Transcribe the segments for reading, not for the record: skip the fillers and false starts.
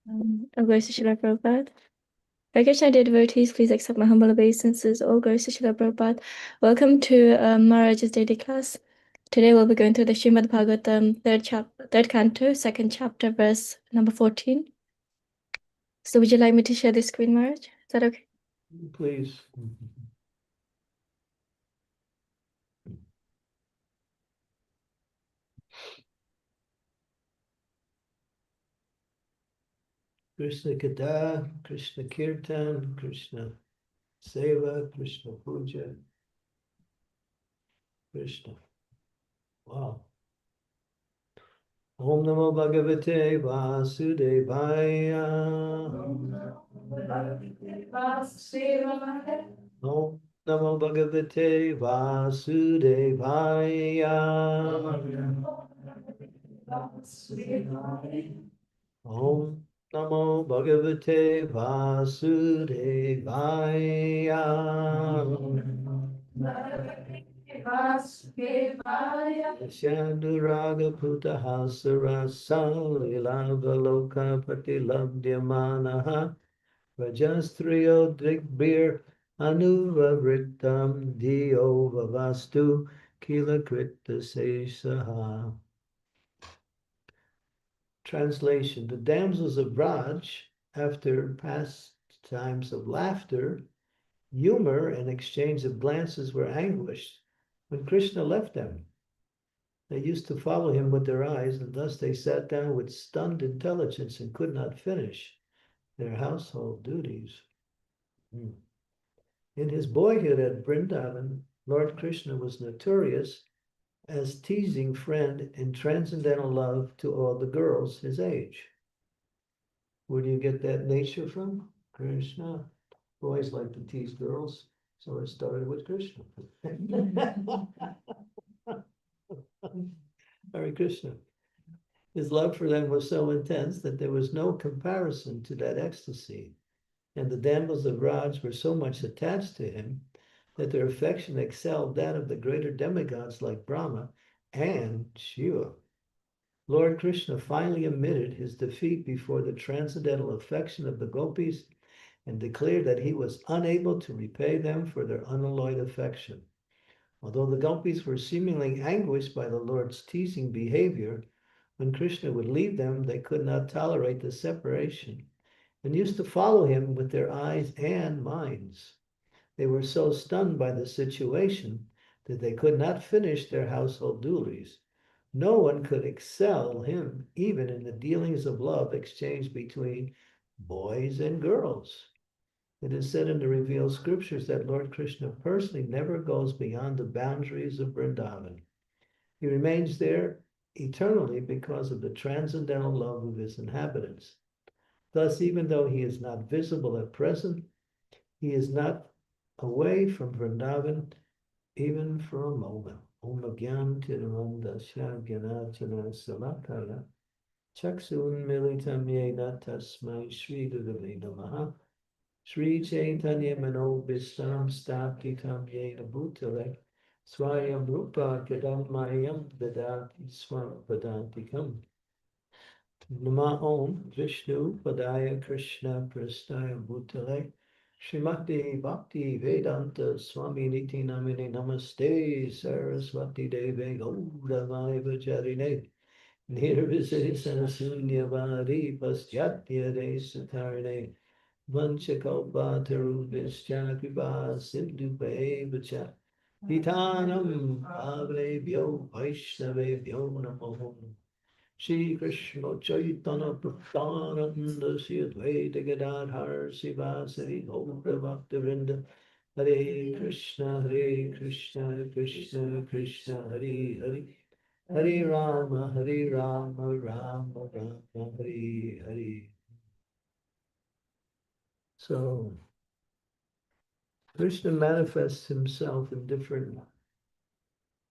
All glories to Srila Prabhupada. Hare Krishna, dear devotees, please accept my humble obeisances. All glories to Srila Prabhupada. Welcome to Maharaj's daily class. Today we'll be going through the Srimad Bhagavatam, third canto, second chapter, verse number 14. So would you like me to share the screen, Maharaj? Is that okay? Please. Krishna Katha, Krishna Kirtan, Krishna Seva, Krishna Puja, Krishna. Wow. Om Namo Bhagavate Vasudevaya. Om Namo Bhagavate Vasudevaya. Om Namo Bhagavate Vasudevaya. Shanduraga Putahasarasa Lilavaloka Patilabdyamanaha Rajastriyo Digbir Anuvavritam Dio Vavastu Kilakrita Sesaha. Translation: the damsels of Braj, after pastimes of laughter, humor, and exchange of glances, were anguished when Krishna left them. They used to follow him with their eyes, and thus they sat down with stunned intelligence and could not finish their household duties. In his boyhood at Vrindavan, Lord Krishna was notorious as teasing friend in transcendental love to all the girls his age. Where do you get that nature from? Krishna. Boys like to tease girls, so it started with Krishna. Hare Krishna. His love for them was so intense that there was no comparison to that ecstasy. And the damsels of Raj were so much attached to him that their affection excelled that of the greater demigods like Brahma and Shiva. Lord Krishna finally admitted his defeat before the transcendental affection of the gopis and declared that he was unable to repay them for their unalloyed affection. Although the gopis were seemingly anguished by the Lord's teasing behavior, when Krishna would leave them, they could not tolerate the separation and used to follow him with their eyes and minds. They were so stunned by the situation that they could not finish their household duties. No one could excel him, even in the dealings of love exchanged between boys and girls. It is said in the revealed scriptures that Lord Krishna personally never goes beyond the boundaries of Vrindavan. He remains there eternally because of the transcendental love of his inhabitants. Thus, even though he is not visible at present, he is not away from Vrindavan even for a moment. Om Gyan Tirumandasya Gyanachana Salakaya Chaksun Militam Yena Tasmai Shri Gurave Namaha Sri Chaitanya Manobhistam Statitam Yena Bhutale Swayam Rupa Kadammayam Dadati Swampadantikam Nama Om Vishnu Padaya Krishna Prastaya Bhutale Srimati Bhakti Vedanta Swami Niti Namini Namaste Saraswati Deve Gauravai Vacharine Nirvisari Sanasunyavadi Paschatya Desatarine Vanchakalpatarubhischa Kripa Sindhupevacha Hitanam Avrebhyo Vaishnavebhyo Namo Shri Krishna Chaitanya Prabhupada Sri Advaita Gadadhar Sivasari Gaura Bhakta Vrinda Hare Krishna Krishna Krishna Hare Hare Hare Rama Rama Rama Hare Hare. So Krishna manifests himself in different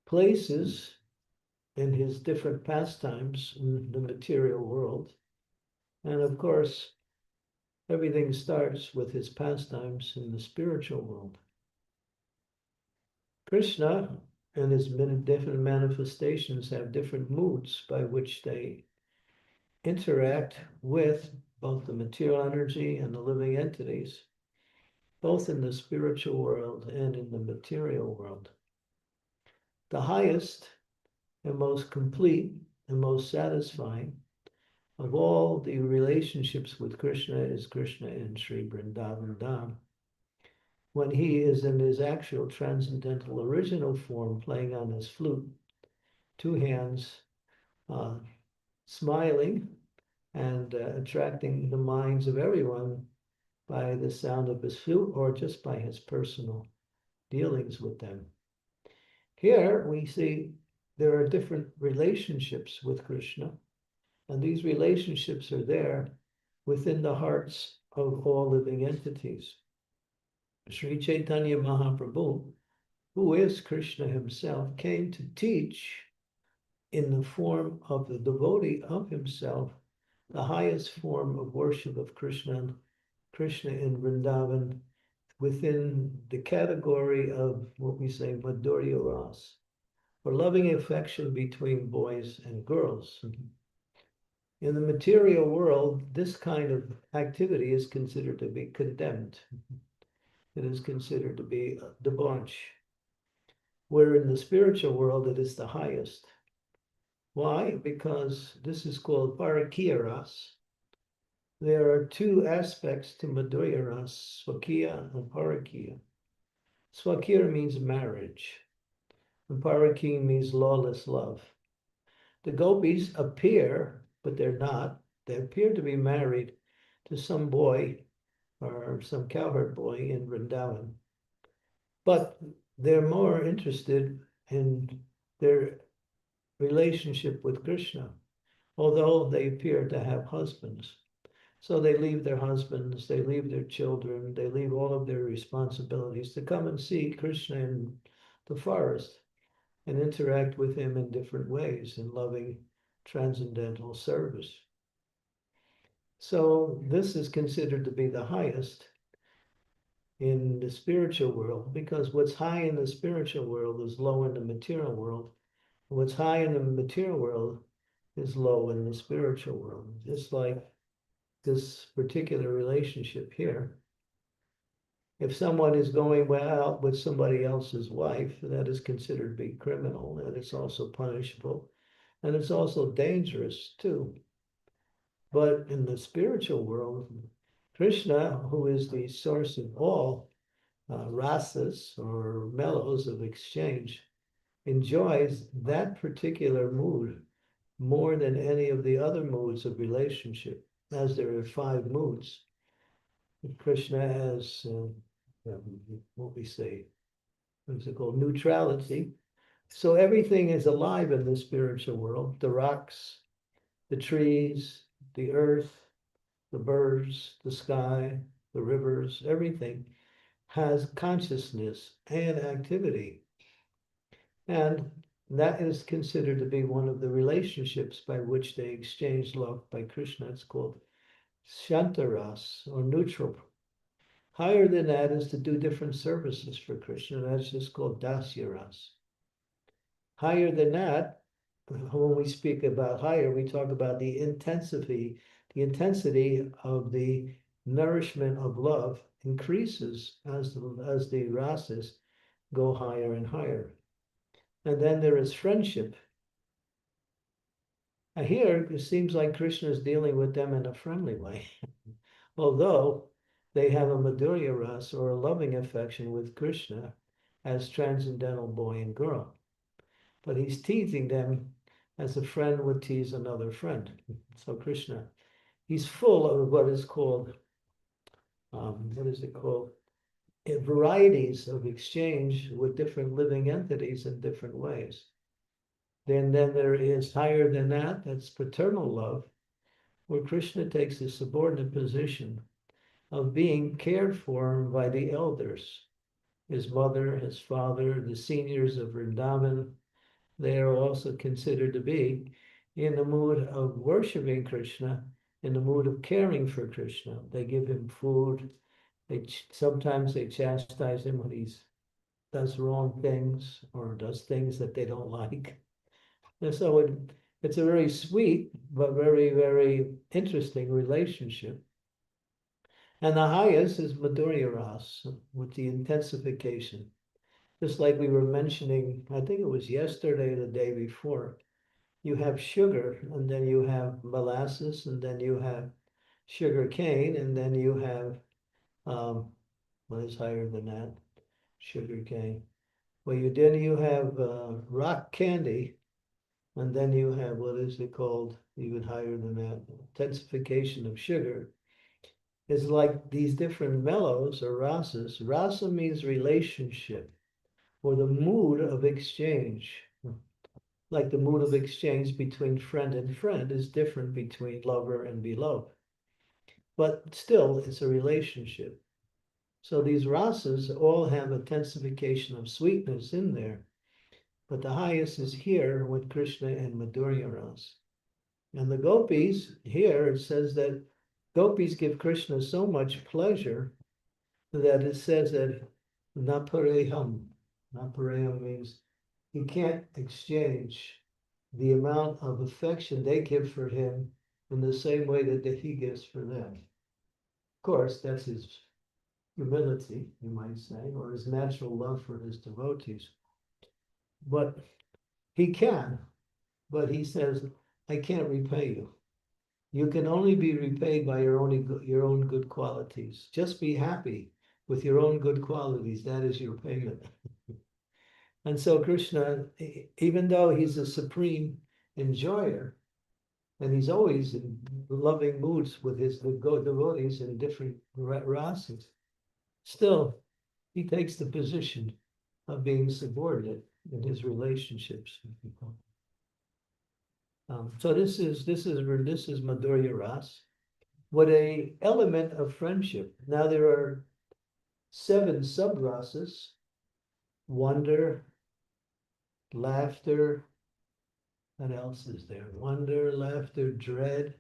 places in his different pastimes in the material world. And of course, everything starts with his pastimes in the spiritual world. Krishna and his many different manifestations have different moods by which they interact with both the material energy and the living entities, both in the spiritual world and in the material world. The highest and most complete and most satisfying of all the relationships with Krishna is Krishna in Sri Vrindavan Dham, when he is in his actual transcendental original form, playing on his flute, two hands, smiling and attracting the minds of everyone by the sound of his flute or just by his personal dealings with them. Here we see there are different relationships with Krishna, and these relationships are there within the hearts of all living entities. Sri Chaitanya Mahaprabhu, who is Krishna himself, came to teach in the form of the devotee of himself, the highest form of worship of Krishna, Krishna in Vrindavan, within the category of what we say Madhurya Ras, or loving affection between boys and girls. In the material world, this kind of activity is considered to be condemned. It is considered to be a debauch, where in the spiritual world it is the highest. Why? Because this is called Parakya Ras. There are two aspects to Madhurya Ras, Swakya and Parakya. Swakya means marriage, and Parakya means lawless love. The gopis appear, but they're not. They appear to be married to some boy or some cowherd boy in Vrindavan. But they're more interested in their relationship with Krishna, although they appear to have husbands. So they leave their husbands, they leave their children, they leave all of their responsibilities to come and see Krishna in the forest and interact with him in different ways in loving transcendental service. So this is considered to be the highest in the spiritual world, because what's high in the spiritual world is low in the material world. What's high in the material world is low in the spiritual world. Just like this particular relationship here. If someone is going out with somebody else's wife, that is considered to be criminal, and it's also punishable, and it's also dangerous too. But in the spiritual world, Krishna, who is the source of all rasas or mellows of exchange, enjoys that particular mood more than any of the other moods of relationship, as there are 5 moods. Krishna has what we say, what's it called, neutrality. So everything is alive in the spiritual world, the rocks, the trees, the earth, the birds, the sky, the rivers, everything has consciousness and activity. And that is considered to be one of the relationships by which they exchange love by Krishna. It's called Shantaras, or neutral. Higher than that is to do different services for Krishna. That's just called Dasyaras. Higher than that, when we speak about higher, we talk about the intensity of the nourishment of love increases as the rasas go higher and higher. And then there is friendship. And here it seems like Krishna is dealing with them in a friendly way, although they have a Madhurya Ras, or a loving affection with Krishna as transcendental boy and girl. But he's teasing them as a friend would tease another friend. So Krishna, he's full of what is called, varieties of exchange with different living entities in different ways. Then there is higher than that, that's paternal love, where Krishna takes the subordinate position of being cared for by the elders, his mother, his father, the seniors of Vrindavan. They are also considered to be in the mood of worshiping Krishna, in the mood of caring for Krishna. They give him food. Sometimes they chastise him when he does wrong things or does things that they don't like. And so It's a very sweet, but very, very interesting relationship. And the highest is Madhurya Ras, with the intensification. Just like we were mentioning, I think it was yesterday or the day before, you have sugar, and then you have molasses, and then you have sugar cane, and then you have, what is higher than that? Sugar cane. Well, then you have rock candy, and then you have, what is it called, even higher than that, intensification of sugar. It's like these different mellows or rasas. Rasa means relationship or the mood of exchange. Like the mood of exchange between friend and friend is different between lover and beloved. But still, it's a relationship. So these rasas all have intensification of sweetness in there. But the highest is here with Krishna and Madhurya Ras. And the gopis, here it says that gopis give Krishna so much pleasure that it says that napareham. Napareham means he can't exchange the amount of affection they give for him in the same way that he gives for them. Of course, that's his humility, you might say, or his natural love for his devotees. But he can, but he says, I can't repay you. You can only be repaid by your own good qualities. Just be happy with your own good qualities. That is your payment. And so Krishna, even though he's a supreme enjoyer, and he's always in loving moods with his devotees in different rasas, still he takes the position of being subordinate in his relationships with people. So this is Madhurya Ras. What a element of friendship. Now there are 7 sub-rasas: wonder, laughter. What else is there? Wonder, laughter, dread.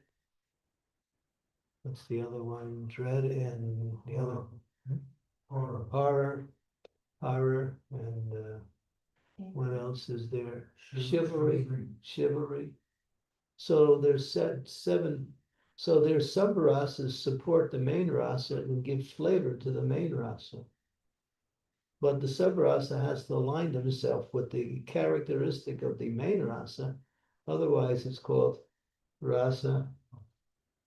What's the other one? Dread and the other horror, and what else is there? Chivalry. So there's 7. So their sub-rasas support the main rasa and give flavor to the main rasa. But the sub-rasa has to align themselves with the characteristic of the main rasa. Otherwise, it's called rasa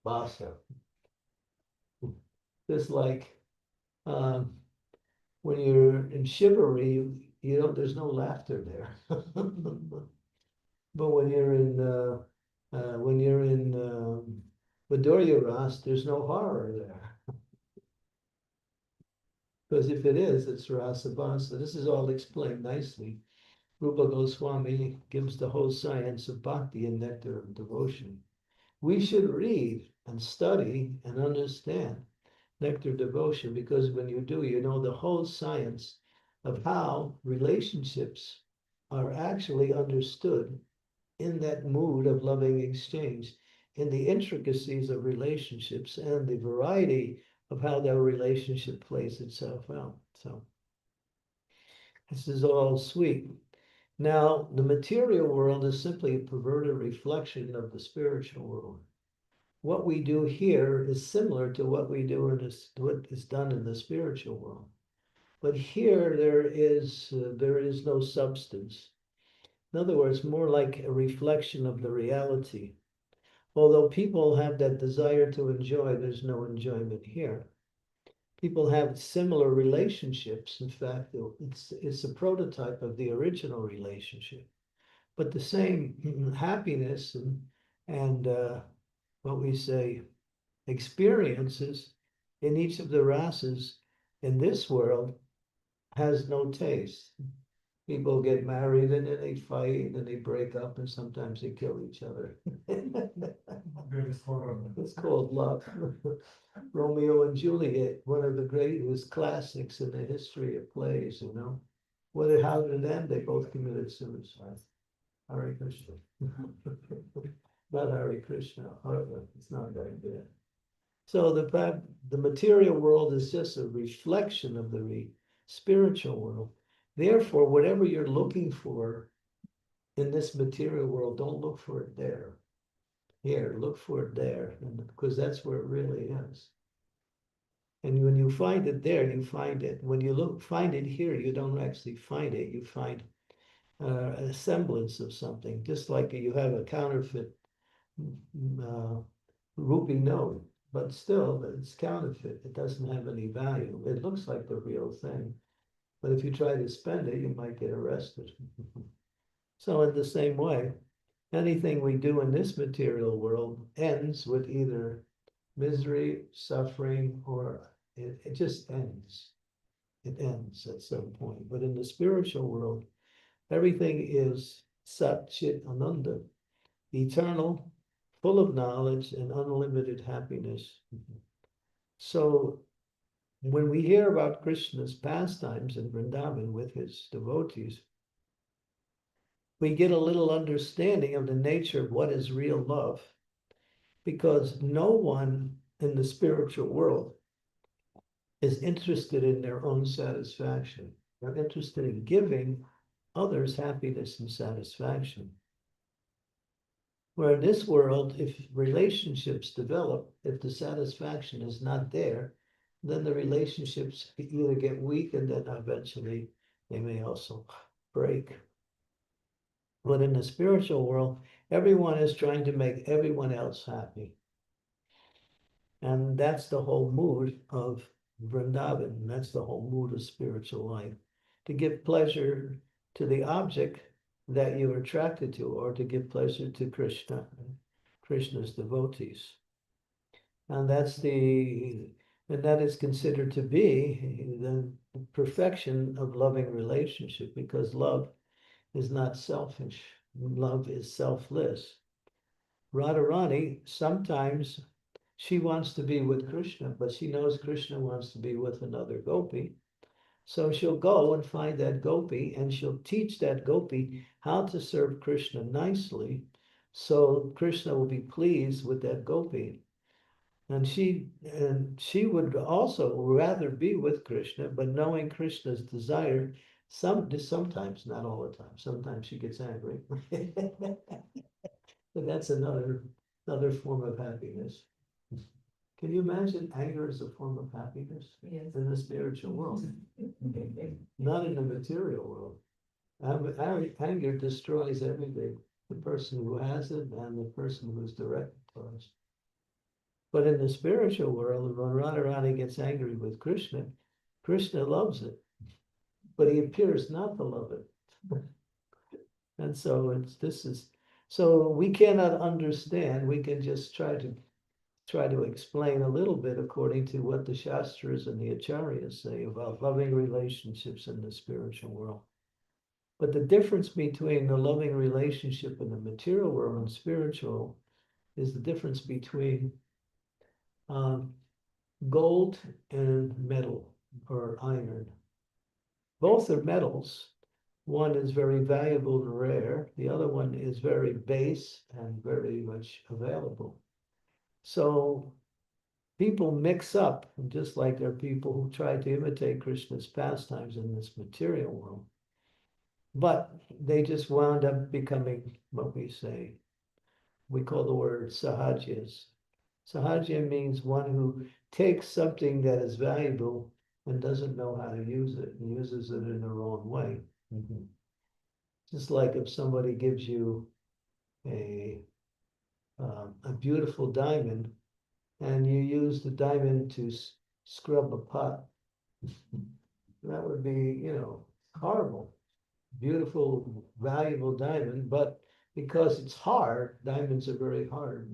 basa. Just like when you're in chivalry, there's no laughter there. But when you're in Madhurya Ras, there's no horror there. Because if it is, it's rasa basa. This is all explained nicely. Rupa Goswami gives the whole science of bhakti and nectar of devotion. We should read and study and understand nectar devotion, because when you do, you know the whole science of how relationships are actually understood in that mood of loving exchange, in the intricacies of relationships and the variety of how that relationship plays itself out. So this is all sweet. Now, the material world is simply a perverted reflection of the spiritual world. What we do here is similar to what we do what is done in the spiritual world. But here there is no substance. In other words, more like a reflection of the reality. Although people have that desire to enjoy, there's no enjoyment here. People have similar relationships. In fact, it's a prototype of the original relationship. But the same happiness and what we say experiences in each of the rasas in this world has no taste. People get married and then they fight and they break up and sometimes they kill each other. It's called love. Romeo and Juliet, one of the greatest classics in the history of plays, How did it end? They both committed suicide. Hare Krishna. Not Hare Krishna. It's not very good. So the material world is just a reflection of the spiritual world. Therefore, whatever you're looking for in this material world, don't look for it there. Here, look for it there, because that's where it really is. And when you find it there, you find it. When you find it here, you don't actually find it. You find a semblance of something, just like you have a counterfeit uh, rupee note, but still it's counterfeit. It doesn't have any value. It looks like the real thing, but if you try to spend it, you might get arrested. So in the same way, anything we do in this material world ends with either misery, suffering, or it just ends. It ends at some point. But in the spiritual world, everything is Sat Chit Ananda, eternal, full of knowledge and unlimited happiness. So when we hear about Krishna's pastimes in Vrindavan with his devotees, we get a little understanding of the nature of what is real love, because no one in the spiritual world is interested in their own satisfaction. They're interested in giving others happiness and satisfaction. Where in this world, if relationships develop, if the satisfaction is not there, then the relationships either get weak and then eventually they may also break. But in the spiritual world, everyone is trying to make everyone else happy. And that's the whole mood of Vrindavan. That's the whole mood of spiritual life. To give pleasure to the object that you're attracted to, or to give pleasure to Krishna, Krishna's devotees. And that is considered to be the perfection of loving relationship, because love is not selfish. Love is selfless. Radharani, sometimes she wants to be with Krishna, but she knows Krishna wants to be with another gopi. So she'll go and find that gopi, and she'll teach that gopi how to serve Krishna nicely, so Krishna will be pleased with that gopi. And she would also rather be with Krishna, but knowing Krishna's desire, sometimes, not all the time, sometimes she gets angry. But that's another form of happiness. Can you imagine anger as a form of happiness? Yes. In the spiritual world? Not in the material world. Anger destroys everything, the person who has it and the person who's directed towards. But in the spiritual world, when Radharani gets angry with Krishna, Krishna loves it, but he appears not to love it. And so so we cannot understand. We can just try to explain a little bit according to what the Shastras and the Acharyas say about loving relationships in the spiritual world. But the difference between the loving relationship in the material world and spiritual is the difference between um, gold and metal or iron. Both are metals. One is very valuable and rare. The other one is very base and very much available. So people mix up, just like there are people who try to imitate Krishna's pastimes in this material world. But they just wound up becoming what we call the word sahajas. Sahaja means one who takes something that is valuable and doesn't know how to use it and uses it in the wrong way. Mm-hmm. Just like if somebody gives you a a beautiful diamond and you use the diamond to scrub a pot, that would be, horrible. Beautiful, valuable diamond, but because it's hard, diamonds are very hard.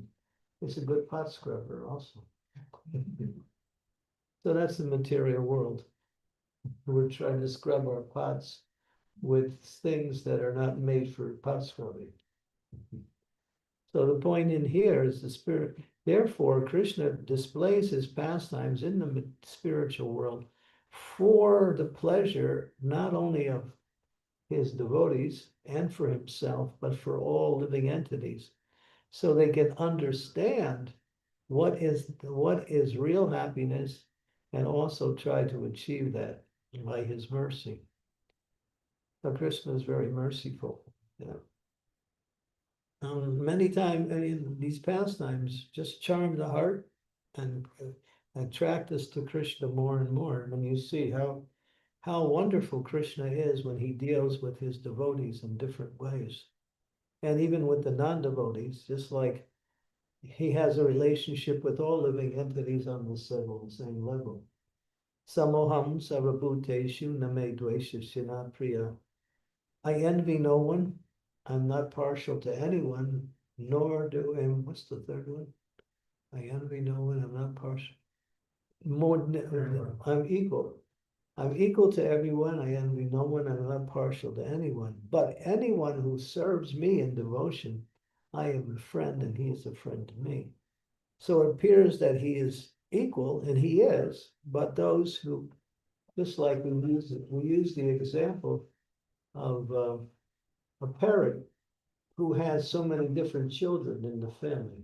It's a good pot scrubber also. So that's the material world. We're trying to scrub our pots with things that are not made for pot scrubbing. So the point in here is the spirit. Therefore, Krishna displays his pastimes in the spiritual world for the pleasure not only of his devotees and for himself, but for all living entities, so they can understand what is real happiness and also try to achieve that by his mercy. So Krishna is very merciful. Yeah. Many times in these pastimes just charm the heart and attract us to Krishna more and more. When you see how wonderful Krishna is when he deals with his devotees in different ways, and even with the non-devotees, just like he has a relationship with all living entities on the same level. Samoham sarvabhuteshu name dveshasya priya. I envy no one. I'm not partial to anyone, nor do am. What's the third one? I envy no one. I'm not partial. More, I'm equal. I'm equal to everyone. I envy no one. I'm not partial to anyone. But anyone who serves me in devotion, I am a friend, and he is a friend to me. So it appears that he is equal, and he is. But those who, just like we use the example of a parent who has so many different children in the family.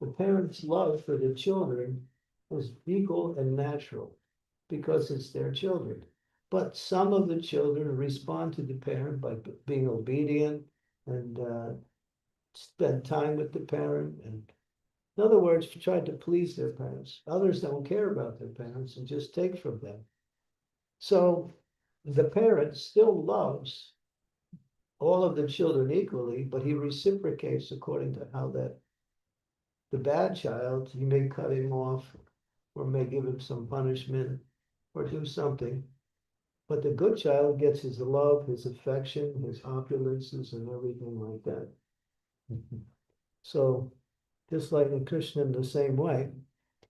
The parents' love for the children is equal and natural because it's their children. But some of the children respond to the parent by being obedient and spend time with the parent. And in other words, try to please their parents. Others don't care about their parents and just take from them. So the parent still loves all of the children equally, but he reciprocates according to how that the bad child, he may cut him off or may give him some punishment or do something. But the good child gets his love, his affection, his opulences, and everything like that. So, just like in Krishna in the same way,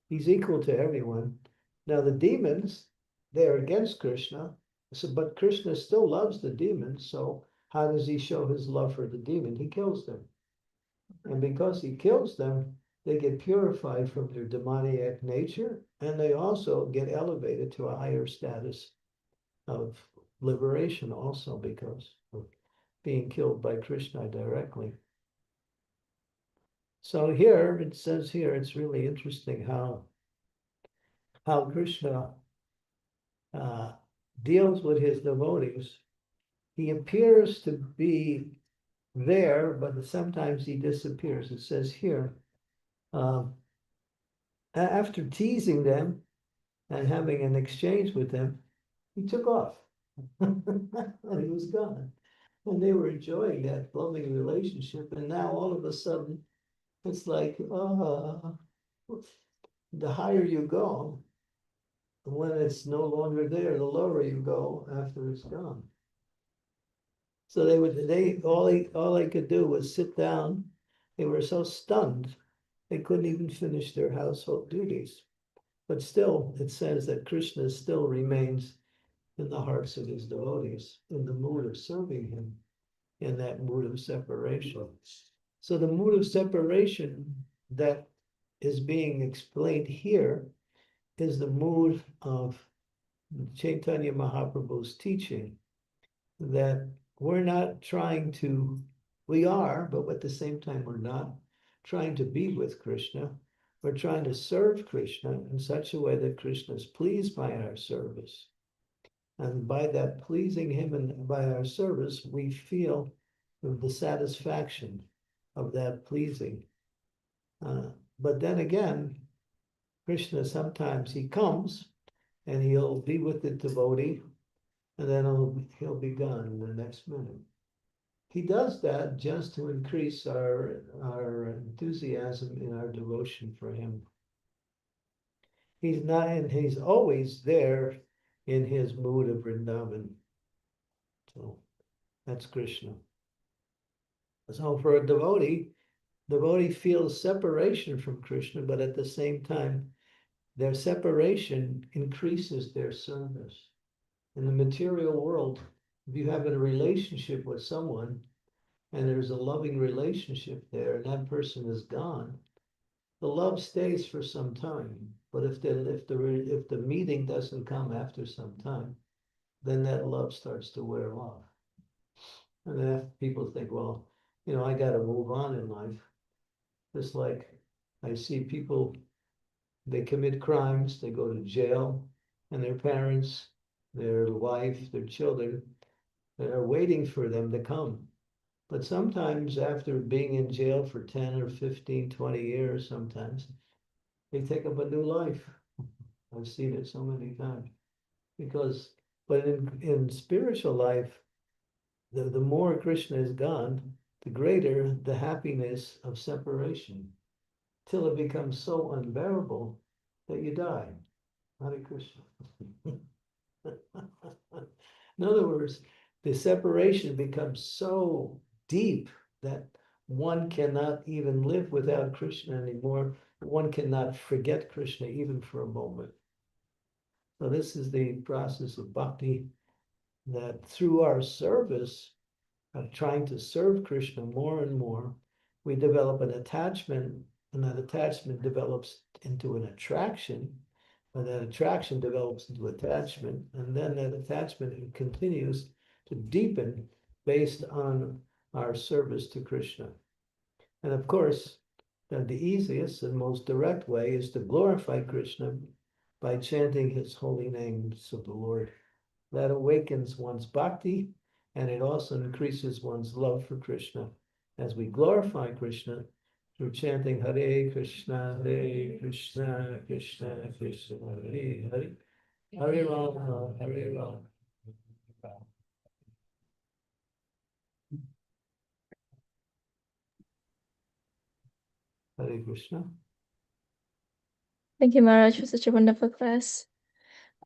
he's equal to everyone. Now, the demons, they're against Krishna, but Krishna still loves the demons. So, how does he show his love for the demon? He kills them. And because he kills them, they get purified from their demoniac nature, and they also get elevated to a higher status of liberation also because of being killed by Krishna directly. So here, it says here, it's really interesting how Krishna uh, deals with his devotees. He appears to be there, but sometimes he disappears. It says here, um, after teasing them and having an exchange with them, he took off. And he was gone. And they were enjoying that loving relationship. And now all of a sudden, it's like, the higher you go, when it's no longer there, the lower you go after it's gone. So all they could do was sit down. They were so stunned, they couldn't even finish their household duties. But still, it says that Krishna still remains in the hearts of his devotees, in the mood of serving him, in that mood of separation. So the mood of separation that is being explained here is the mood of Chaitanya Mahaprabhu's teaching that we're not trying to, we are, but at the same time, we're not trying to be with Krishna. We're trying to serve Krishna in such a way that Krishna is pleased by our service. And by that pleasing him and by our service, we feel the satisfaction of that pleasing. But then again, Krishna sometimes he comes and he'll be with the devotee, and then he'll be gone in the next minute. He does that just to increase our enthusiasm in our devotion for him. He's not, and he's always there in his mood of Vrindavan. So that's Krishna. So for a devotee feels separation from Krishna, but at the same time, their separation increases their service. In the material world, if you have a relationship with someone and there's a loving relationship there and that person is gone, the love stays for some time. But if the meeting doesn't come after some time, then that love starts to wear off. And then people think, well, I got to move on in life. Just like I see people, they commit crimes, they go to jail, and their parents, their wife, their children, they are waiting for them to come. But sometimes after being in jail for 10 or 15, 20 years, sometimes they take up a new life. I've seen it so many times. Because, but in spiritual life, the more Krishna is gone, the greater the happiness of separation, till it becomes so unbearable that you die. Hare Krishna. In other words, the separation becomes so deep that one cannot even live without Krishna anymore. One cannot forget Krishna even for a moment. So this is the process of bhakti, that through our service of trying to serve Krishna more and more, we develop an attachment, and that attachment develops into an attraction, and that attraction develops into attachment, and then that attachment continues to deepen based on our service to Krishna. And of course, the easiest and most direct way is to glorify Krishna by chanting his holy names of the Lord. That awakens one's bhakti, and it also increases one's love for Krishna. As we glorify Krishna through chanting Hare Krishna, Krishna Krishna, Hare Hare, Hare Rama, Hare Rama. Hare Krishna. Thank you, Maharaj, for such a wonderful class.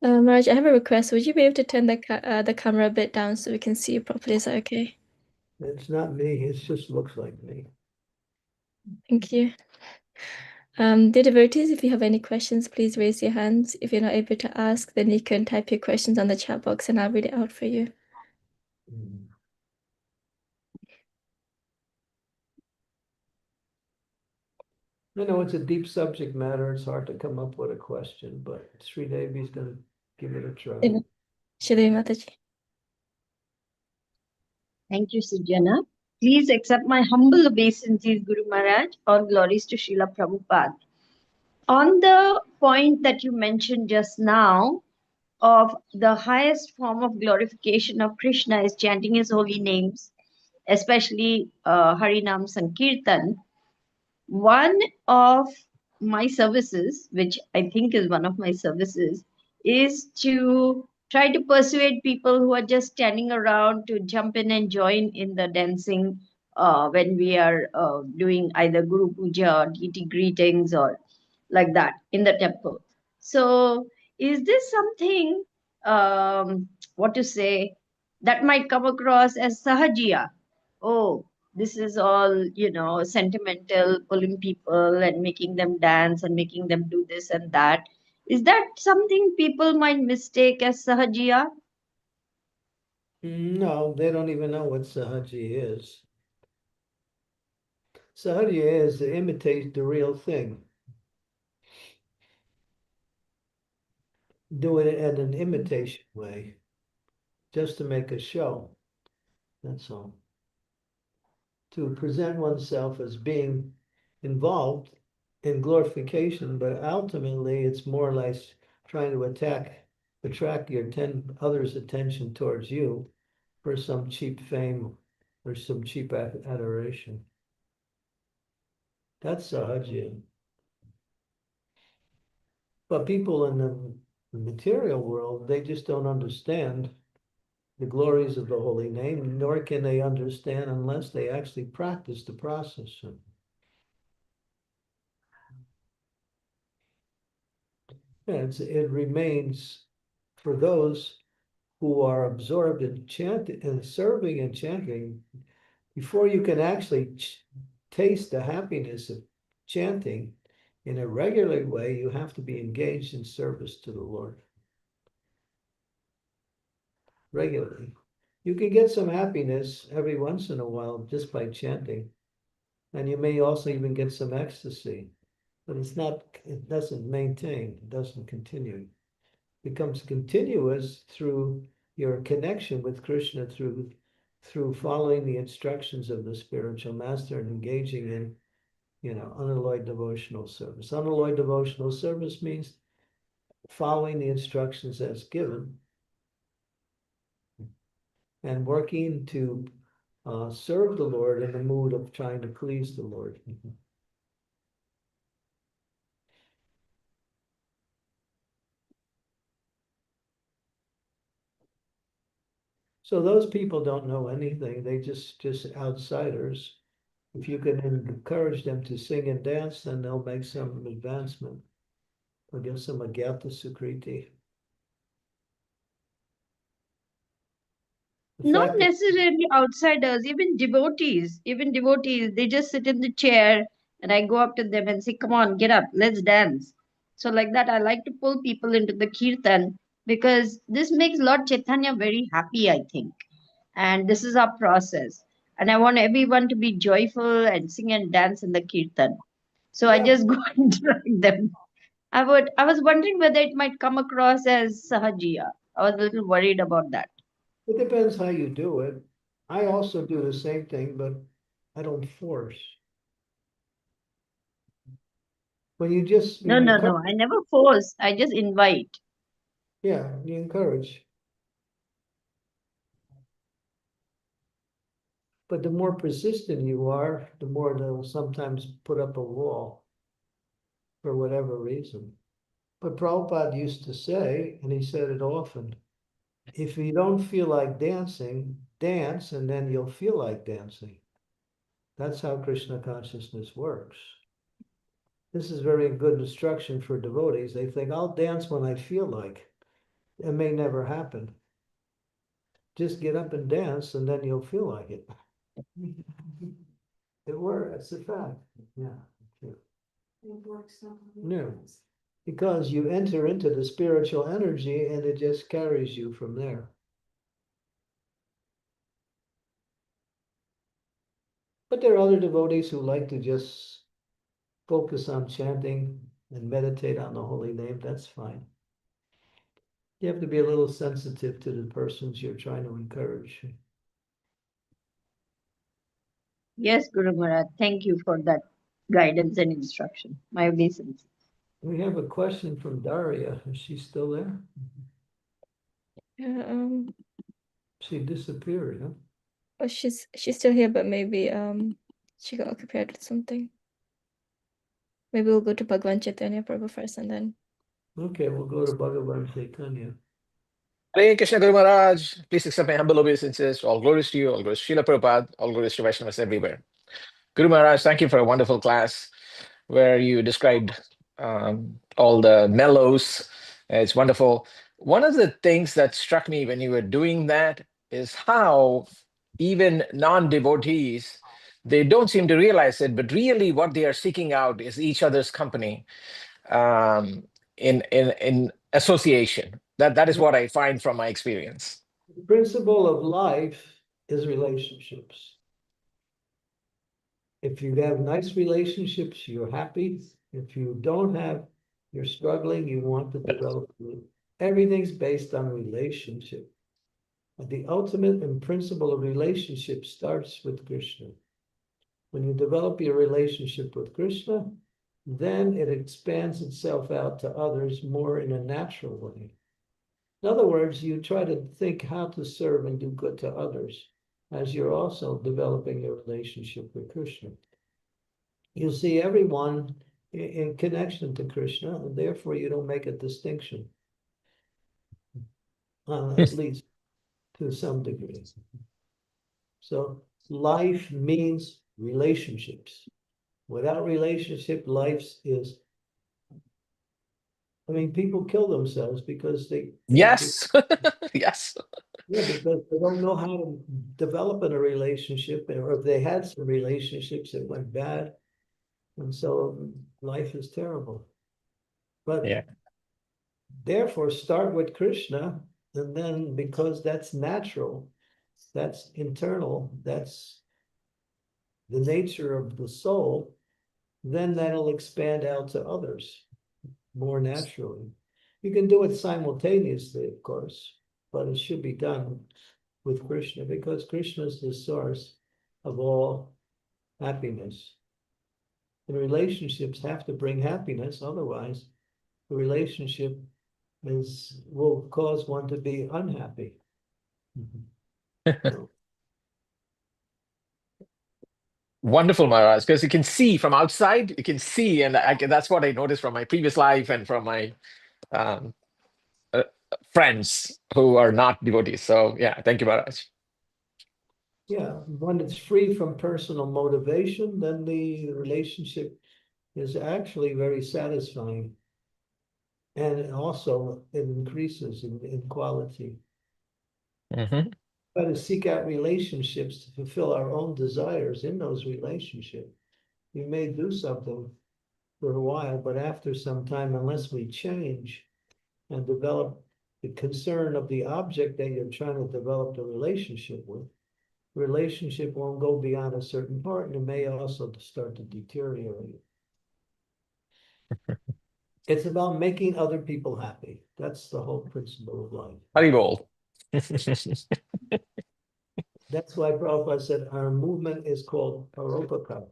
Maharaj, I have a request. Would you be able to turn the camera a bit down so we can see you properly? Is that okay? It's not me, it just looks like me. Thank you. Dear devotees, if you have any questions, please raise your hands. If you're not able to ask, then you can type your questions on the chat box and I'll read it out for you. I know it's a deep subject matter. It's hard to come up with a question, but Sri Devi's going to give it a try. Shri Mataji. Thank you, Sujana. Please accept my humble obeisances, Guru Maharaj. All glories to Srila Prabhupada. On the point that you mentioned just now, of the highest form of glorification of Krishna is chanting his holy names, especially Harinam Sankirtan. One of my services, which I think is one of my services, is to try to persuade people who are just standing around to jump in and join in the dancing when we are doing either Guru Puja or deity greetings or like that in the temple. So, is this something, what to say, that might come across as sahajiya? Oh, this is all, sentimental, pulling people and making them dance and making them do this and that. Is that something people might mistake as sahajiya? No, they don't even know what Sahaji is. Sahaji is to imitate the real thing. Doing it in an imitation way, just to make a show. That's all. To present oneself as being involved in glorification, but ultimately it's more or less trying to attract your others' attention towards you for some cheap fame or some cheap adoration. That's Sahaja. But people in the material world, they just don't understand the glories of the holy name, nor can they understand unless they actually practice the process. And it remains for those who are absorbed in chanting and serving and chanting, before you can actually taste the happiness of chanting in a regular way, you have to be engaged in service to the Lord regularly. You can get some happiness every once in a while just by chanting, and you may also even get some ecstasy, but it doesn't maintain, it doesn't continue. It becomes continuous through your connection with Krishna, through following the instructions of the spiritual master and engaging in, unalloyed devotional service. Unalloyed devotional service means following the instructions as given and working to serve the Lord in the mood of trying to please the Lord. So those people don't know anything. They just outsiders. If you can encourage them to sing and dance, then they'll make some advancement. Or give some agyata sukriti. Not necessarily outsiders, even devotees. Even devotees, they just sit in the chair and I go up to them and say, come on, get up, let's dance. So, like that, I like to pull people into the kirtan because this makes Lord Chaitanya very happy, I think. And this is our process. And I want everyone to be joyful and sing and dance in the kirtan. So I Yeah. just go and drag them. I was wondering whether it might come across as sahajiya. I was a little worried about that. It depends how you do it. I also do the same thing, but I don't force. When you just No, no, no. I never force. I just invite. yeah, you encourage. But the more persistent you are, the more they'll sometimes put up a wall for whatever reason. But Prabhupada used to say, and he said it often, if you don't feel like dancing, dance, and then you'll feel like dancing. That's how Krishna consciousness works. This is very good instruction for devotees. They think, I'll dance when I feel like. It may never happen. Just get up and dance, and then you'll feel like it. It works. It's a fact. Yeah. True. It works on No. Because you enter into the spiritual energy and it just carries you from there. But there are other devotees who like to just focus on chanting and meditate on the holy name. That's fine. You have to be a little sensitive to the persons you're trying to encourage. Yes, Guru Maharaj. Thank you for that guidance and instruction. My obeisance. We have a question from Daria. Is she still there? Yeah, She disappeared, huh? oh, she's still here, but maybe she got occupied with something. Maybe we'll go to Bhagwan Chaitanya Prabhu first and then. Okay, we'll go to Bhagavan Chaitanya. Hare Krishna Guru Maharaj, please accept my humble obeisances. All glories to you, all glories to Srila Prabhupada, all glories to Vaishnavas everywhere. Guru Maharaj, thank you for a wonderful class where you described all the mellows. It's wonderful. One of the things that struck me when you were doing that is how even non-devotees, they don't seem to realize it, but really what they are seeking out is each other's company um, in association. That is what I find from my experience. The principle of life is relationships. If you have nice relationships, you're happy. If you don't have, you're struggling, you want to develop. Everything's based on relationship. But the ultimate and principle of relationship starts with Krishna. When you develop your relationship with Krishna, then it expands itself out to others more in a natural way. In other words, you try to think how to serve and do good to others as you're also developing your relationship with Krishna. You see everyone in connection to Krishna, and therefore you don't make a distinction, at least to some degree. So life means relationships. Without relationship, life is, I mean, people kill themselves because Yes. Yes. yeah, because they don't know how to develop in a relationship, or if they had some relationships that went bad, and so life is terrible. But Yeah. therefore, start with Krishna, and then because that's natural, that's internal, that's the nature of the soul, then that'll expand out to others more naturally. You can do it simultaneously, of course, but it should be done with Krishna because Krishna is the source of all happiness. And relationships have to bring happiness, otherwise, the relationship will cause one to be unhappy. So, Wonderful, Maharaj, because you can see from outside, you can see, and that's what I noticed from my previous life and from my um, uh, friends who are not devotees. So, yeah, thank you, Maharaj. Yeah, when it's free from personal motivation, then the relationship is actually very satisfying. And also it increases in quality. Hmm. But to seek out relationships to fulfill our own desires in those relationships. We may do something for a while, but after some time, unless we change and develop the concern of the object that you're trying to develop the relationship with, relationship won't go beyond a certain part, and it may also start to deteriorate. It's about making other people happy. That's the whole principle of life. Haribol. That's why Prabhupada said our movement is called Paropaka.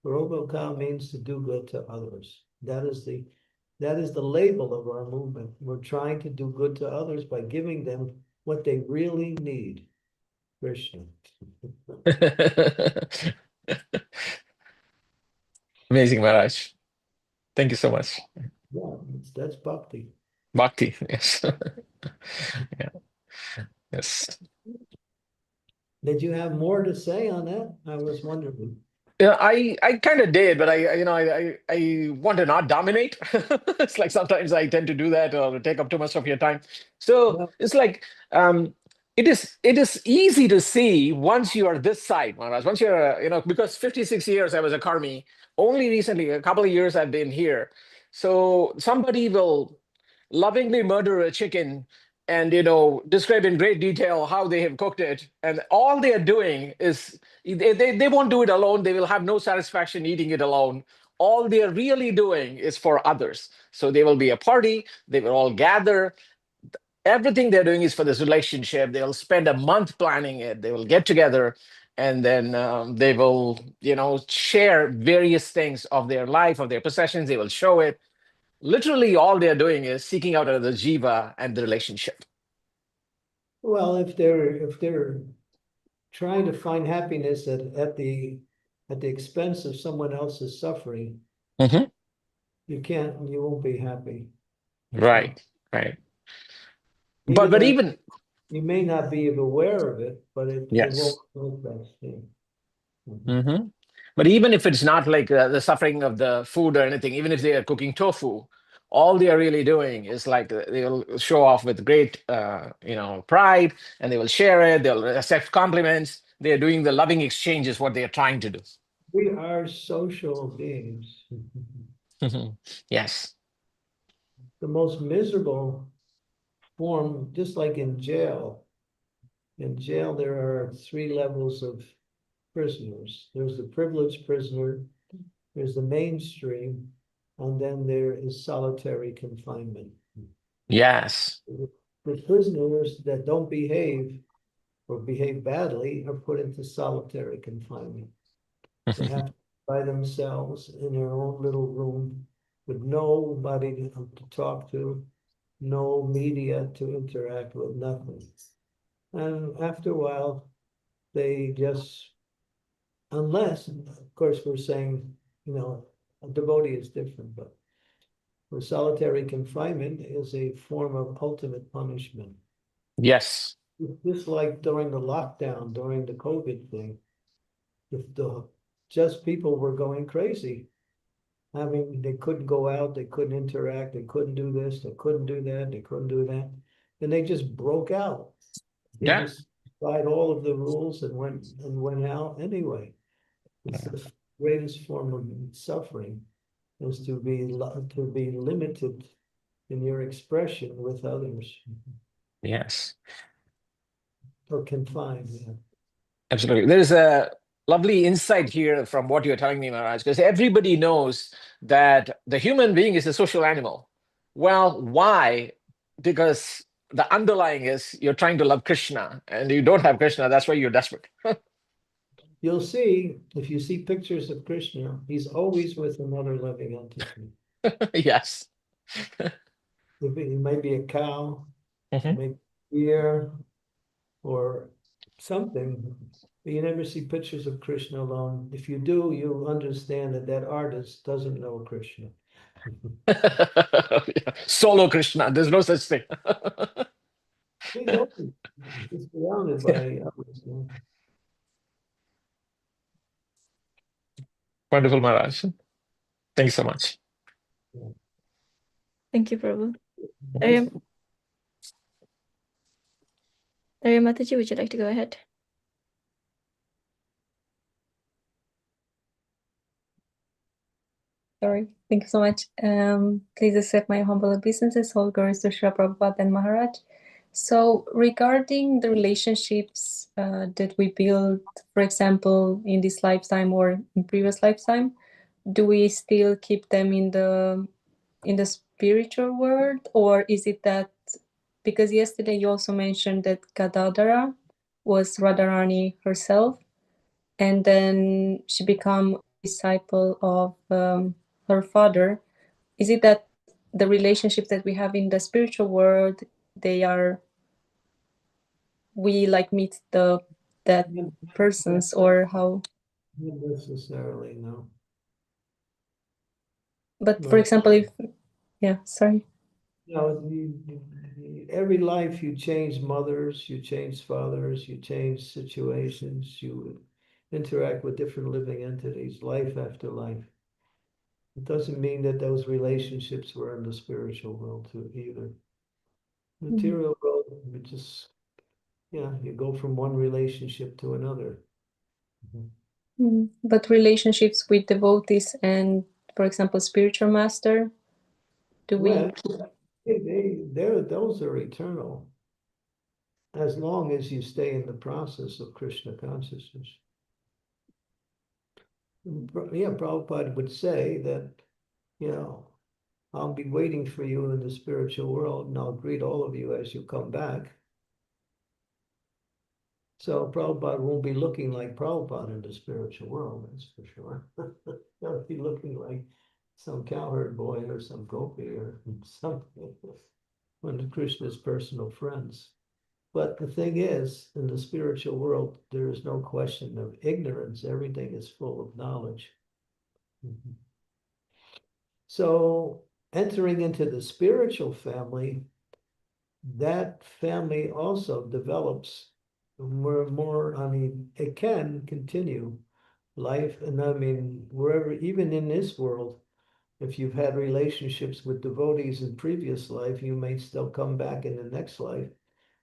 Paropaka means to do good to others. That is the label of our movement. We're trying to do good to others by giving them what they really need. Krishna. Amazing, Maharaj. Thank you so much. Yeah, that's bhakti. Bhakti, yes. Yeah, yes. Did you have more to say on that? I was wondering. Yeah, I kind of did, but I want to not dominate. It's like sometimes I tend to do that or take up too much of your time. So Well, it's like um, it is easy to see once you are this side, Maharaj. Once you're because 56 years I was a karmi. Only recently, a couple of years I've been here. So somebody will lovingly murder a chicken and describe in great detail how they have cooked it, and all they are doing is they won't do it alone. They will have no satisfaction eating it alone. All they are really doing is for others. So they will be a party, they will all gather. Everything they're doing is for this relationship. They'll spend a month planning it. They will get together, and then they will share various things of their life, of their possessions. They will show it. Literally all they're doing is seeking out the jiva and the relationship. well, if they're trying to find happiness at the expense of someone else's suffering, Hmm. you won't be happy. So Right, right. but even but though even you may not be aware of it, but it won't yes. work that thing. Mhm. Hmm. But even if it's not like the suffering of the food or anything, even if they are cooking tofu, all they are really doing is like they'll show off with great pride, and they will share it. They'll accept compliments. They are doing the loving exchange is what they are trying to do. We are social beings. Mhm. Yes. The most miserable form, just like in jail. In jail, there are three levels of prisoners. There's the privileged prisoner, there's the mainstream, and then there is solitary confinement. Yes. The prisoners that don't behave or behave badly are put into solitary confinement. They have to by themselves in their own little room with nobody to talk to, no media to interact with, nothing. And after a while, they just, unless, of course, we're saying, a devotee is different, but for solitary confinement is a form of ultimate punishment. Yes. Just like during the lockdown, during the COVID thing, if just people were going crazy. I mean, they couldn't go out, they couldn't interact, they couldn't do this, they couldn't do that, they couldn't do that. And they just broke out. They Yeah. just applied all of the rules and went out anyway. It's the greatest form of suffering is to be limited in your expression with others Yes. or confined. Yeah. Absolutely. There's a lovely insight here from what you're telling me, Maharaj, because everybody knows that the human being is a social animal. Well, why? Because the underlying is you're trying to love Krishna and you don't have Krishna. That's why you're desperate. You'll see, if you see pictures of Krishna, he's always with another living entity. Yes. He might be a cow, Mhm. maybe deer, or something. You never see pictures of Krishna alone. If you do, you'll understand that that artist doesn't know Krishna. Yeah. Solo Krishna. There's no such thing. He's open. He's surrounded by others. Wonderful, Maharaj. Thank you so much. Thank you, Prabhu. Yes. Arya Mataji, would you like to go ahead? Sorry, thank you so much. Please accept my humble obeisances. All glories to Srila Prabhupada and Maharaj. So regarding the relationships that we build, for example, in this lifetime or in previous lifetime, do we still keep them in the spiritual world, or is it that, because yesterday you also mentioned that Gadadhara was Radharani herself, and then she became a disciple of her father. Is it that the relationships that we have in the spiritual world, we like meet that persons, or how? Not necessarily, no. But for example, sorry. No, every life you change mothers, you change fathers, you change situations, you interact with different living entities, life after life. It doesn't mean that those relationships were in the spiritual world too either. Material world, you just, you go from one relationship to another. But relationships with devotees and, for example, spiritual master, Well, those are eternal, as long as you stay in the process of Krishna consciousness. Yeah, Prabhupada would say that, I'll be waiting for you in the spiritual world, and I'll greet all of you as you come back. So Prabhupada won't be looking like Prabhupada in the spiritual world, that's for sure. He'll be looking like some cowherd boy or some gopi or something, one of Krishna's personal friends. But the thing is, in the spiritual world, there is no question of ignorance. Everything is full of knowledge. So entering into the spiritual family, that family also develops more, it can continue life. And wherever, even in this world, if you've had relationships with devotees in previous life, you may still come back in the next life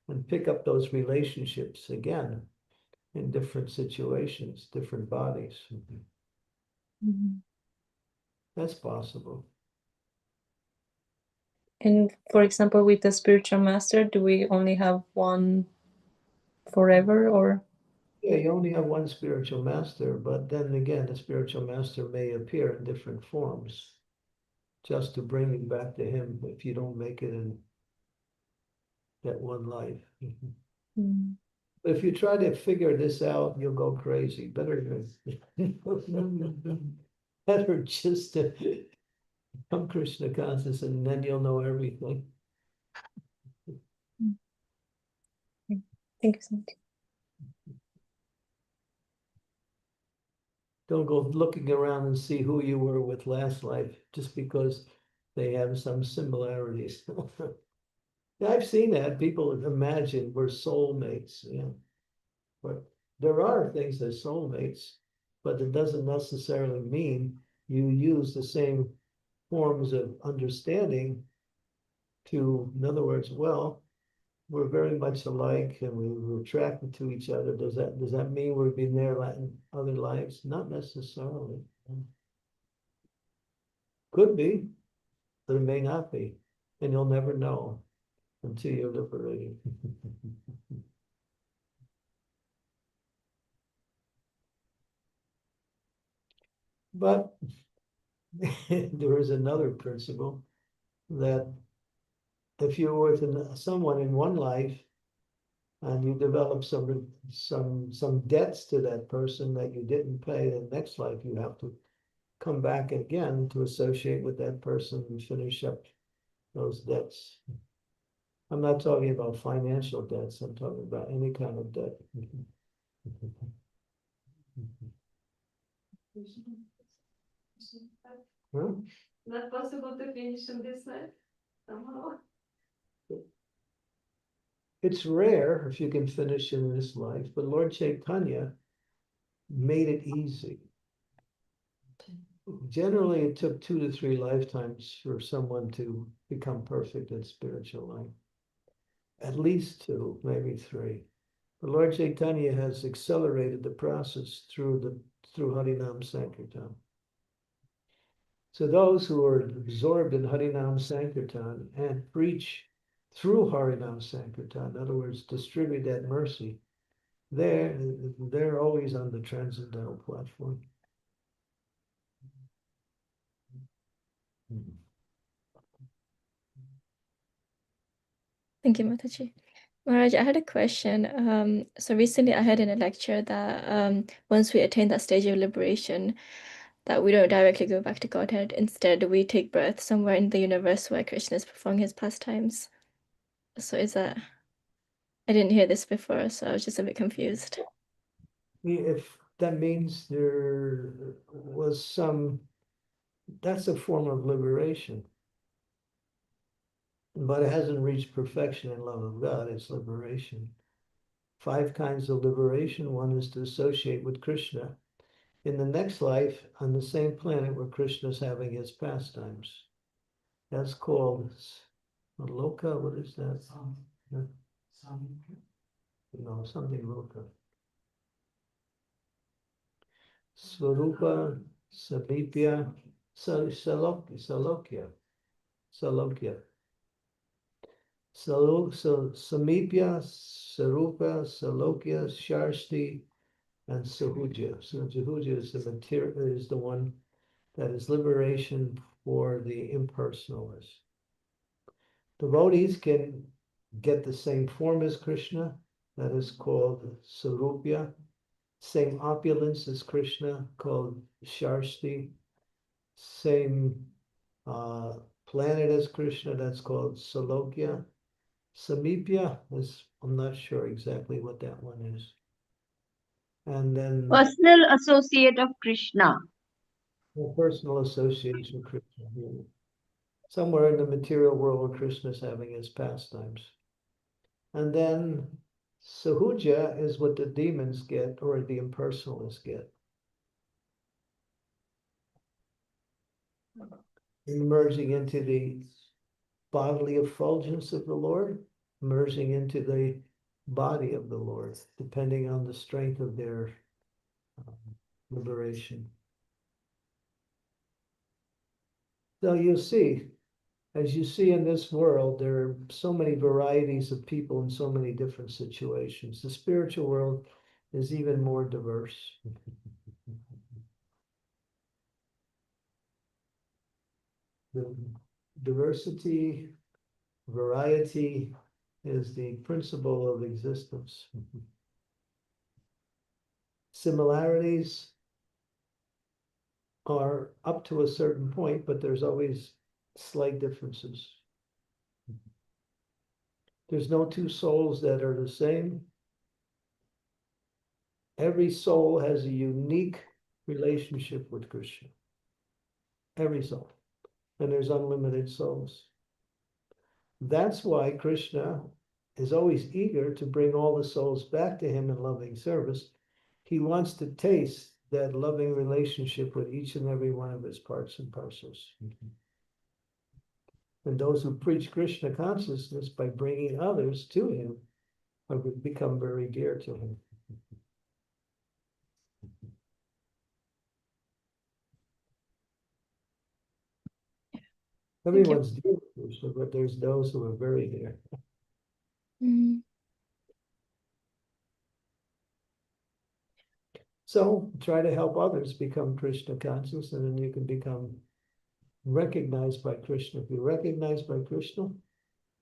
and pick up those relationships again in different situations, different bodies. That's possible. And for example, with the spiritual master, do we only have one forever, or? Yeah, you only have one spiritual master, but then again, the spiritual master may appear in different forms just to bring you back to him if you don't make it in that one life. But if you try to figure this out, you'll go crazy. Better just to become Krishna conscious, and then you'll know everything. Thank you so much. Don't go looking around and see who you were with last life just because they have some similarities. I've seen that. People imagine we're soulmates, but there are things as soulmates, but it doesn't necessarily mean you use the same forms of understanding to, in other words, well, we're very much alike and we're attracted to each other. Does that mean we've been there in other lives? Not necessarily. Could be, but it may not be. And you'll never know until you're liberated. But there is another principle that if you're with someone in one life and you develop some debts to that person that you didn't pay, the next life you have to come back again to associate with that person and finish up those debts. I'm not talking about financial debts, I'm talking about any kind of debt. Huh? Not possible to finish in this life somehow. It's rare if you can finish in this life, but Lord Chaitanya made it easy. Generally, it took 2 to 3 lifetimes for someone to become perfect in spiritual life. At least 2, maybe 3. But Lord Chaitanya has accelerated the process through Harinam Sankirtan. So those who are absorbed in Harinam Sankirtan and preach through Harinam Sankirtan, in other words, distribute that mercy, they're always on the transcendental platform. Thank you, Mataji. Maharaj, I had a question. So recently I heard in a lecture that once we attain that stage of liberation, that we don't directly go back to Godhead. Instead, we take birth somewhere in the universe where Krishna is performing his pastimes. So is that... I didn't hear this before, so I was just a bit confused. If that means there was some, that's a form of liberation. But it hasn't reached perfection in love of God, it's liberation. 5 kinds of liberation. One is to associate with Krishna in the next life on the same planet where Krishna is having his pastimes. That's called Loka. What is that? No, something Loka. Swarupa, Samipya, Salokya. Samipya, Sarupa, Salokya, Sharsti, and Sahuja. So Sahuja is the material, is the one that is liberation for the impersonalist. Devotees can get the same form as Krishna, that is called Sarupya, same opulence as Krishna, called Sharsti, same planet as Krishna, that's called Salokya. Samipya is, I'm not sure exactly what that one is. And then Personal associate of Krishna. the personal association with Krishna. Somewhere in the material world where Krishna is having his pastimes. And then Sahuja is what the demons get or the impersonalists get. Emerging into the bodily effulgence of the Lord, merging into the body of the Lord, depending on the strength of their liberation. So you see, as you see in this world, there are so many varieties of people in so many different situations. The spiritual world is even more diverse. The diversity, variety is the principle of existence. Similarities are up to a certain point, but there's always slight differences. There's no 2 souls that are the same. Every soul has a unique relationship with Krishna. Every soul. And there's unlimited souls. That's why Krishna is always eager to bring all the souls back to him in loving service. He wants to taste that loving relationship with each and every one of his parts and parcels. And those who preach Krishna consciousness by bringing others to him have become very dear to him. Everyone's dear to Krishna, but there's those who are very dear. Mm. So try to help others become Krishna conscious, and then you can become recognized by Krishna. If you're recognized by Krishna,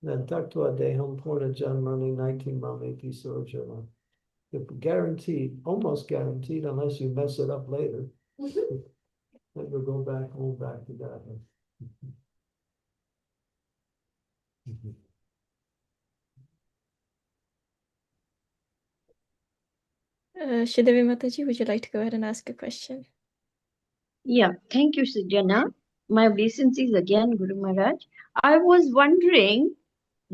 then taktva deham purna janmani naitim mameti sorjana. You're guaranteed, almost guaranteed, unless you mess it up later, that you'll go back to Godhead. Sridevi Mataji, would you like to go ahead and ask a question? Yeah, thank you, Sujana. My obeisances again, Guru Maharaj. I was wondering,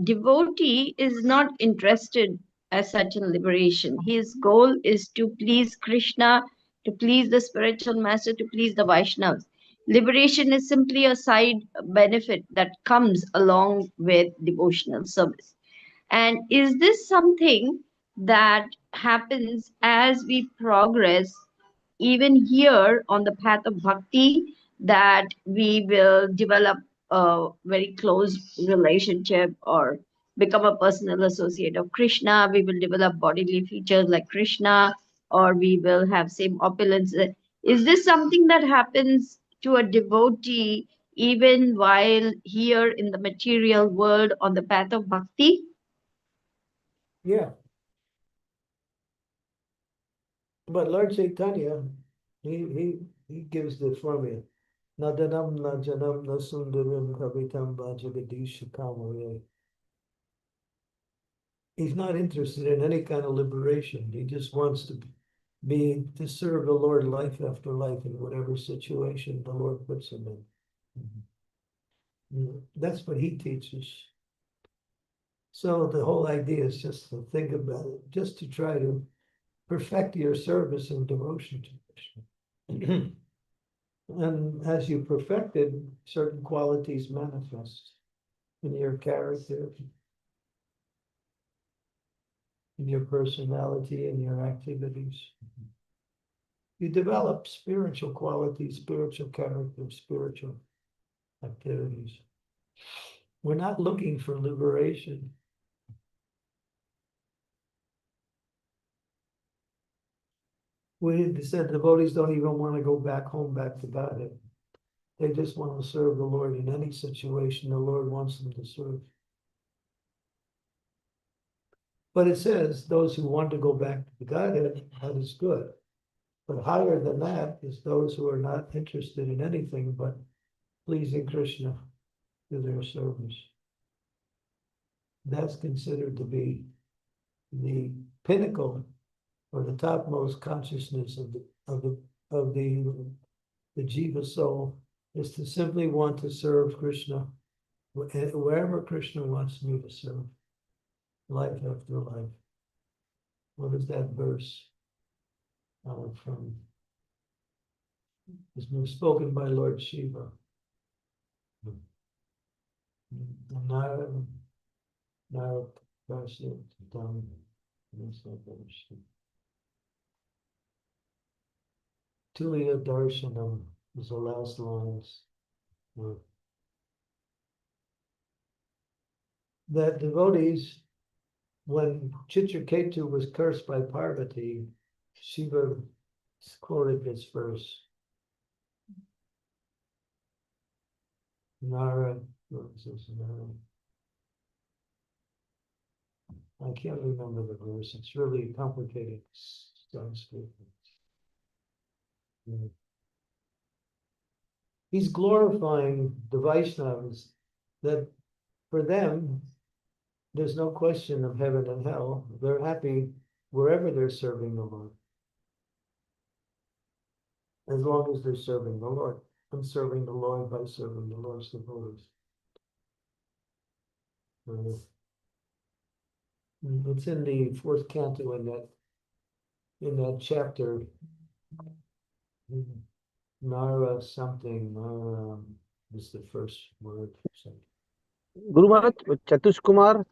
devotee is not interested as such in liberation. His goal is to please Krishna, to please the spiritual master, to please the Vaishnavas. Liberation is simply a side benefit that comes along with devotional service. And is this something that happens as we progress, even here on the path of bhakti, that we will develop a very close relationship or become a personal associate of Krishna? We will develop bodily features like Krishna, or we will have same opulence. Is this something that happens to a devotee even while here in the material world on the path of bhakti? Yeah. But Lord Chaitanya, he gives the formula. Nadanam na janam na sundaram kavitam bhajagadisha kamare. He's not interested in any kind of liberation. He just wants to serve the Lord life after life in whatever situation the Lord puts him in. That's what he teaches. So the whole idea is just to think about it, just to try to perfect your service and devotion to Krishna. And as you perfect it, certain qualities manifest in your character, in your personality, in your activities. You develop spiritual qualities, spiritual character, spiritual activities. We're not looking for liberation. We said devotees don't even want to go back home, back to Godhead. They just want to serve the Lord in any situation the Lord wants them to serve. But it says those who want to go back to Godhead, that is good. But higher than that is those who are not interested in anything but pleasing Krishna through their service. That's considered to be the pinnacle or the topmost consciousness of the jiva soul, is to simply want to serve Krishna wherever Krishna wants me to serve, life after life. What is that verse from? It's been spoken by Lord Shiva. Nara Tuliya Darshanam is the last lines. That devotees, when Chitraketu was cursed by Parvati, Shiva quoted this verse. Nara, what is this? Nara? I can't remember the verse. It's really complicated. Sanskrit. He's glorifying the Vaishnavas, that for them, there's no question of heaven and hell. They're happy wherever they're serving the Lord, as long as they're serving the Lord. And serving the Lord by serving the Lord's devotees. It's in the fourth canto in that chapter. Nara something. Nara is the first word. Guru Maharaj, Chatush Kumar,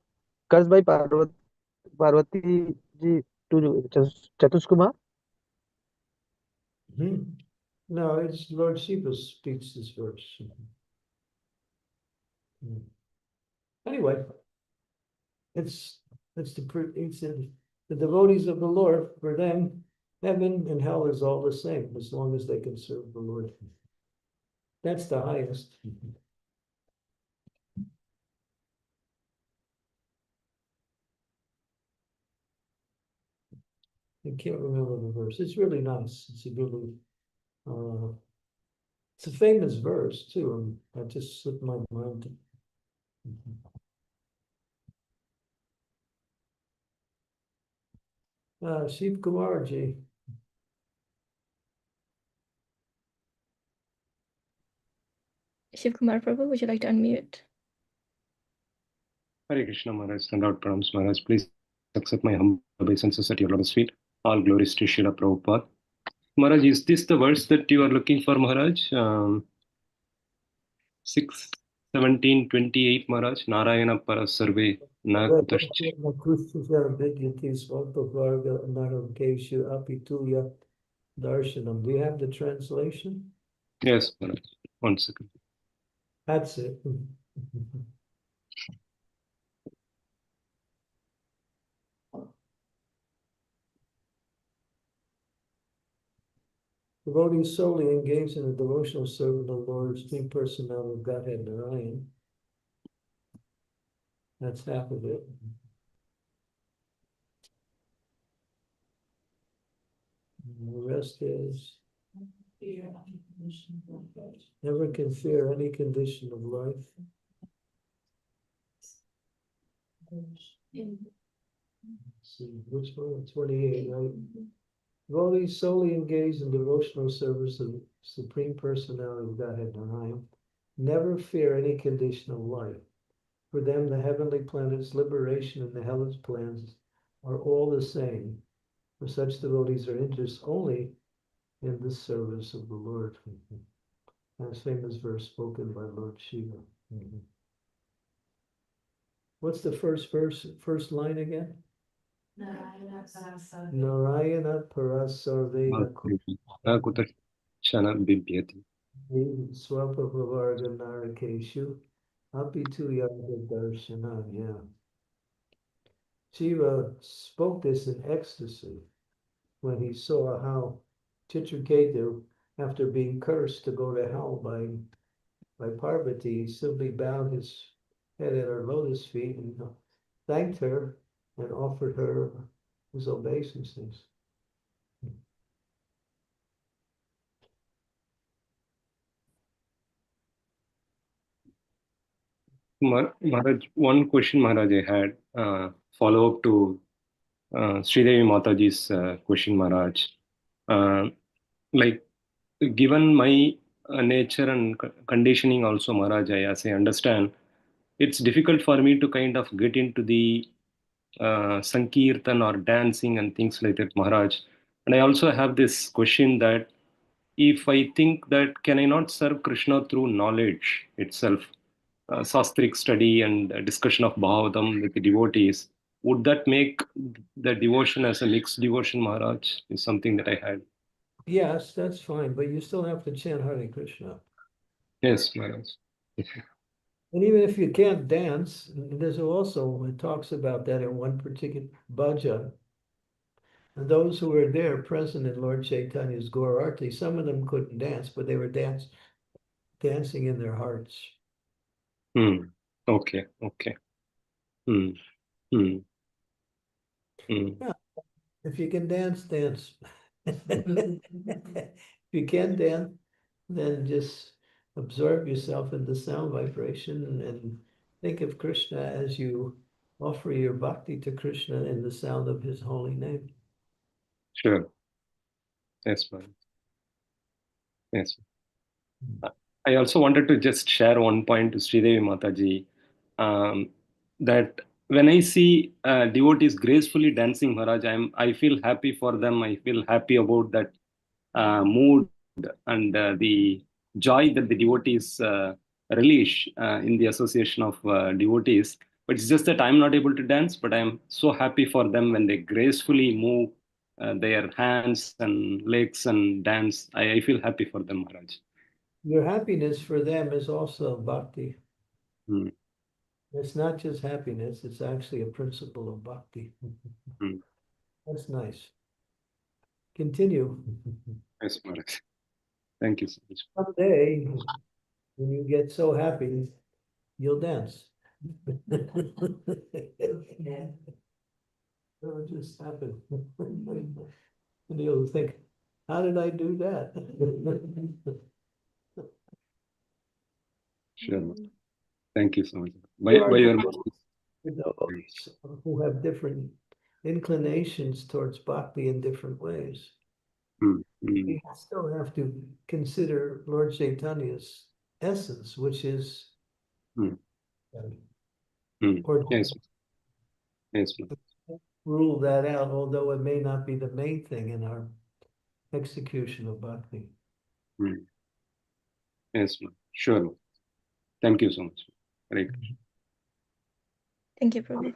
cursed by Parvati ji to Chatush Kumar. No, it's Lord Shiva speaks this verse. Anyway, it's the devotees of the Lord, for them, heaven and hell is all the same, as long as they can serve the Lord. That's the highest. I can't remember the verse. It's really nice. It's a really, it's a famous verse too. And I just slipped my mind. Shiv Kumar ji. Shiv Kumar Prabhu, would you like to unmute? Hare Krishna Maharaj, Standard Pranams Maharaj. Please accept my humble obeisances at your lotus feet. All glories to Srila Prabhupada. Maharaj, is this the verse that you are looking for, Maharaj? 6, 17, 28, Maharaj. Narayana para sarve na kutascha. Darshanam. Do you have the translation? Yes, Maharaj. 1 second. That's it. Devotees solely engaged in a devotional service of the Lord, Supreme Personality of Godhead Narayan. That's half of it. And the rest is never can fear any condition of life. Let's see, which one? 28, right? Devotees solely engaged in devotional service of the Supreme Personality of Godhead Narayan never fear any condition of life. For them, the heavenly planets, liberation, and the hellish plans are all the same. For such devotees are interested only in the service of the Lord. That's famous verse spoken by Lord Shiva. What's the first line again? Narayana Parasarvena Na kutashana bibhyati. Swapavavarga Narakeshu Apitu Yaga Darshana. Yeah. Shiva spoke this in ecstasy when he saw how Chitraketu, after being cursed to go to hell by Parvati, simply bowed his head at her lotus feet and thanked her and offered her his obeisances. Maharaj, one question Maharaj I had, follow up to Sridevi Mataji's question, Maharaj. Like, given my nature and conditioning also, Maharaj, as I understand, it's difficult for me to kind of get into the Sankirtan or dancing and things like that, Maharaj. And I also have this question that if I think that can I not serve Krishna through knowledge itself, sastric study and discussion of Bhagavatam with the devotees, would that make the devotion as a mixed devotion, Maharaj? Is something that I had. Yes, that's fine, but you still have to chant Hare Krishna. Yes, Maharaj. And even if you can't dance, there's also, it talks about that in one particular bhajan. And those who were there present in Lord Chaitanya's Gaur Arti, some of them couldn't dance, but they were dancing in their hearts. Okay, okay. Yeah. If you can dance, dance. If you can't dance, then just absorb yourself in the sound vibration and think of Krishna as you offer your bhakti to Krishna in the sound of his holy name. Sure. Yes, Maharaj. Yes. I also wanted to just share one point to Sridevi Mataji, that when I see devotees gracefully dancing, Maharaj, I feel happy for them. I feel happy about that mood and the joy that the devotees relish in the association of devotees. But it's just that I'm not able to dance, but I'm so happy for them when they gracefully move their hands and legs and dance. I feel happy for them, Maharaj. Your happiness for them is also bhakti. It's not just happiness, it's actually a principle of bhakti. That's nice. Continue. Yes, Maharaj. Thank you so much. Someday, when you get so happy, you'll dance. It'll just happen. And you'll think, how did I do that? Sure. Thank you so much. There By are your devotees who have different inclinations towards bhakti in different ways. Mm. We still have to consider Lord Chaitanya's essence, which is or Yes. Yes. rule that out, although it may not be the main thing in our execution of bhakti. Yes, ma'am. Sure. Thank you so much. Right. Thank you, Prabhu.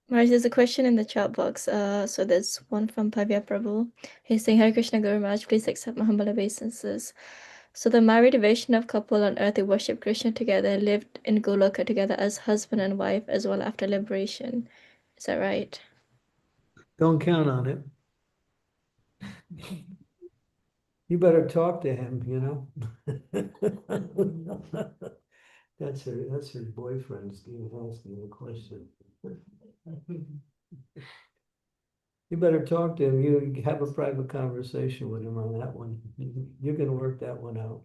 Maharaj, there's a question in the chat box. So there's one from Pavya Prabhu. He's saying, Hare Krishna Guru Maharaj, please accept my humble obeisances. So the married Vaishnav couple on earth who worship Krishna together lived in Goloka together as husband and wife as well after liberation. Is that right? Don't count on it. You better talk to him, you know. That's her boyfriend's asking the question. You better talk to him. You have a private conversation with him on that one. You can work that one out.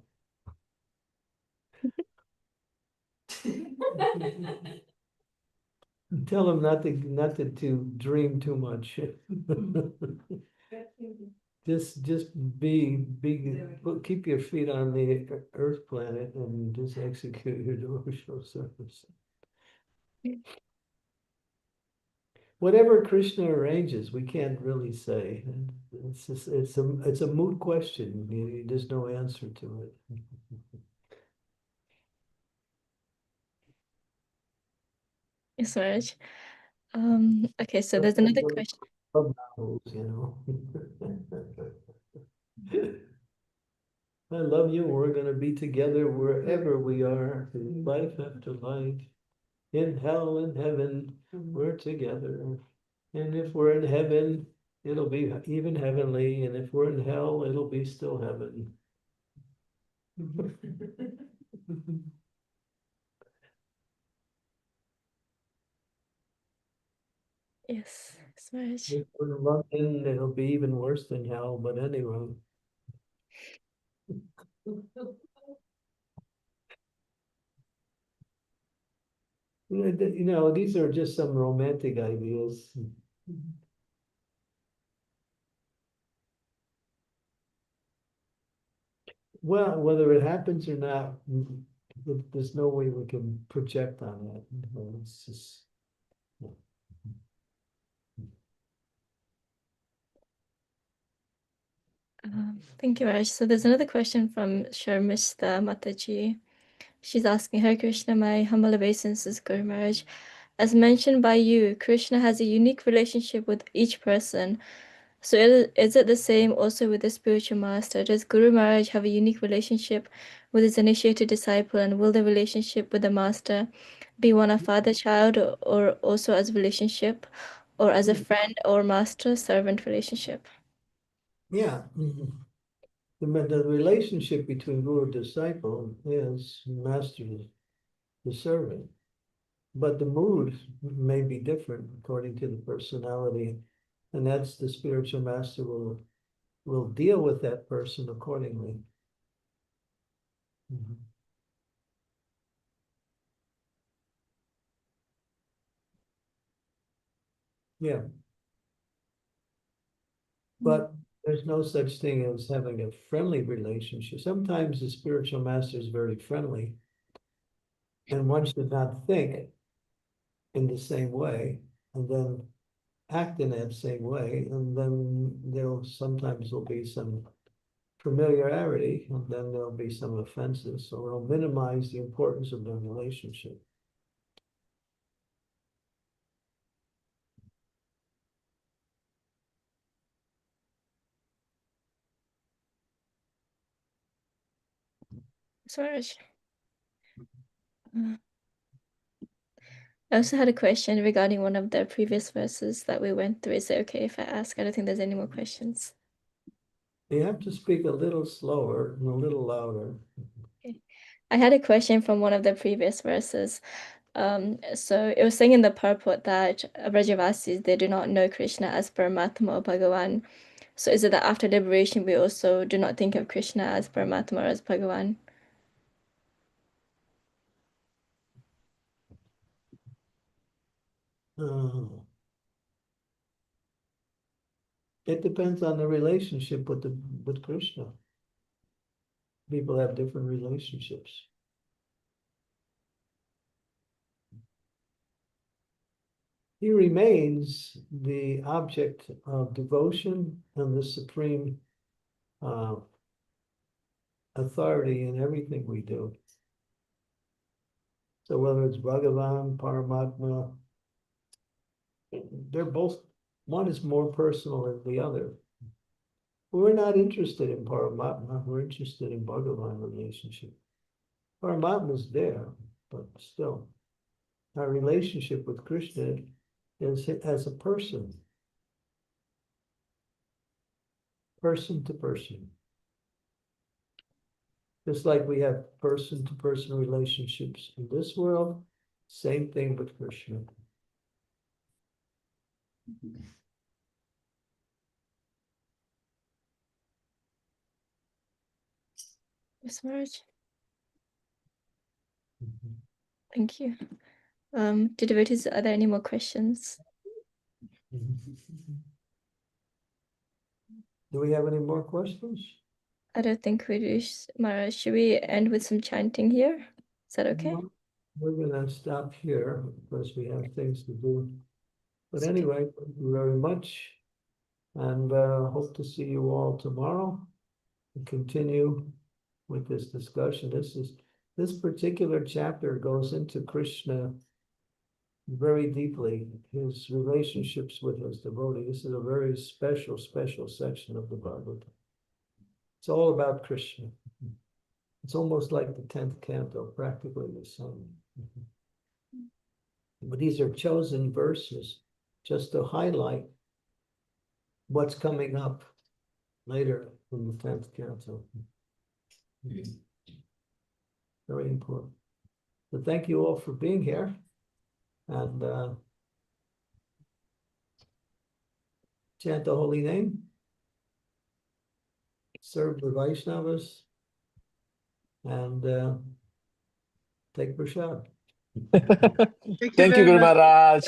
Tell him not to dream too much. Just keep your feet on the earth planet and just execute your devotional service. Whatever Krishna arranges, we can't really say. It's just it's a moot question. There's no answer to it. Yes, Maharaj. Okay, so there's another question. Novels, you know. I love you. We're going to be together wherever we are, life after life. In hell and heaven, we're together. And if we're in heaven, it'll be even heavenly. And if we're in hell, it'll be still heaven. Yes, Maharaj. If we're in London, it'll be even worse than hell. But anyway. You know, these are just some romantic ideas. Well, whether it happens or not, there's no way we can project on that. It's just. Thank you, Raj. So there's another question from Sharmishta Mataji. She's asking, Hare Krishna, my humble obeisances, Guru Maharaj. As mentioned by you, Krishna has a unique relationship with each person. So is it the same also with the spiritual master? Does Guru Maharaj have a unique relationship with his initiated disciple, and will the relationship with the master be one of father-child or also as a relationship or as a friend or master-servant relationship? Yeah. The relationship between guru and disciple is master the servant, but the mood may be different according to the personality, and that's the spiritual master will deal with that person accordingly. Yeah. But there's no such thing as having a friendly relationship. Sometimes the spiritual master is very friendly, and one should not think in the same way, and then act in that same way, and then sometimes there'll be some familiarity, and then there'll be some offenses. So it'll minimize the importance of the relationship. Swaraj. I also had a question regarding one of the previous verses that we went through. Is it okay if I ask? I don't think there's any more questions. You have to speak a little slower and a little louder. Okay. I had a question from one of the previous verses. So it was saying in the purport that Brajavasis, they do not know Krishna as Paramatma or Bhagavan. So is it that after liberation, we also do not think of Krishna as Paramatma or as Bhagavan? It depends on the relationship with Krishna. People have different relationships. He remains the object of devotion and the supreme authority in everything we do. So whether it's Bhagavan, Paramatma, they're both, one is more personal than the other. We're not interested in Paramatma, we're interested in Bhagavan relationship. Paramatma's there, but still, our relationship with Krishna is as a person to person. Just like we have person-to-person relationships in this world, same thing with Krishna. Yes, Maharaj. Thank you. Devotees, are there any more questions? Do we have any more questions? I don't think we do, Maharaj. Should we end with some chanting here? Is that okay? No, we're gonna stop here because we have things to do. But anyway, thank you very much. And hope to see you all tomorrow and continue with this discussion. This particular chapter goes into Krishna very deeply, his relationships with his devotee. This is a very special section of the Bhagavatam. It's all about Krishna. It's almost like the 10th canto, practically the same. But these are chosen verses just to highlight what's coming up later in the 10th canto. Very important. So thank you all for being here. And chant the holy name. Serve the Vaishnavas. And take prasad. Thank you, Guru Maharaj.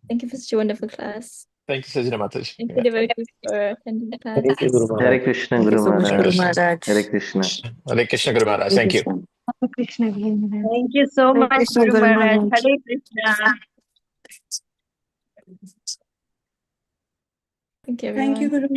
Thank you for such a wonderful class. Thank you, Sajina Mataji. Thank you, devotees, for attending the class. Thank you, Guru Maharaj. Hare Krishna, Thank you Guru so much, Guru Maharaj. Maharaj. Hare Krishna. Hare Krishna, Guru Maharaj. Thank you. Thank you so Hare much, Krishna, Guru Guru Maharaj. Maharaj. Hare Krishna. Thank you, Thank you, everyone. Guru.